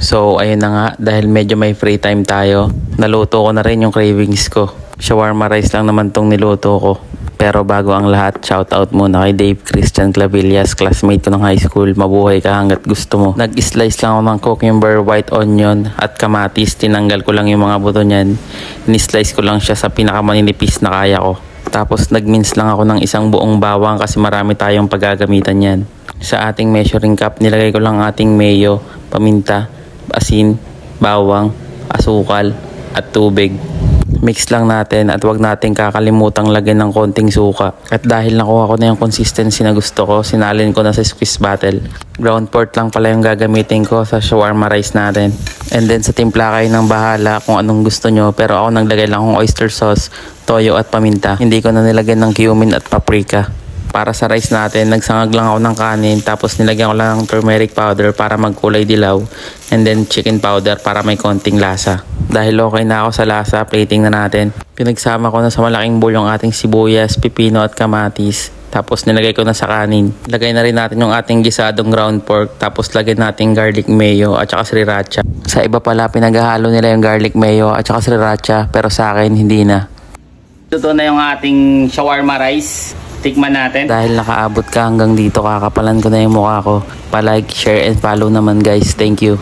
So ayun na nga, dahil medyo may free time tayo, naluto ko na rin yung cravings ko. Shawarma rice lang naman tong niluto ko. Pero bago ang lahat, shoutout muna kay Dave Christian Clavillas, classmate ko ng high school. Mabuhay ka hanggat gusto mo. Nag-slice lang ako ng cucumber, white onion at kamatis. Tinanggal ko lang yung mga buto niyan. Ni-slice ko lang siya sa pinakamaninipis na kaya ko. Tapos nag-mince lang ako ng isang buong bawang kasi marami tayong paggagamitan yan. Sa ating measuring cup, nilagay ko lang ating mayo, paminta, asin, bawang, asukal at tubig. Mix lang natin at wag natin kakalimutang lagyan ng konting suka. At dahil nakuha ko na yung consistency na gusto ko, sinalin ko na sa squeeze bottle. Ground pork lang pala yung gagamitin ko sa shawarma rice natin. And then sa timpla kayo ng bahala kung anong gusto nyo, pero ako naglagay lang akong oyster sauce, toyo at paminta. Hindi ko na nilagyan ng cumin at paprika. Para sa rice natin, nagsangag lang ako ng kanin, tapos nilagyan ko lang ng turmeric powder para magkulay dilaw, and then chicken powder para may konting lasa. Dahil okay na ako sa lasa, plating na natin. Pinagsama ko na sa malaking bowl yung ating sibuyas, pipino at kamatis. Tapos nilagay ko na sa kanin. Lagay na rin natin yung ating gisadong ground pork, tapos lagyan natin garlic mayo at saka sriracha. Sa iba pala, pinaghahalo nila yung garlic mayo at saka sriracha, pero sa akin hindi na. Ito na yung ating shawarma rice. Tikman natin. Dahil nakaabot ka hanggang dito, kakapalan ko na yung mukha ko. Pa-like, share, and follow naman guys. Thank you.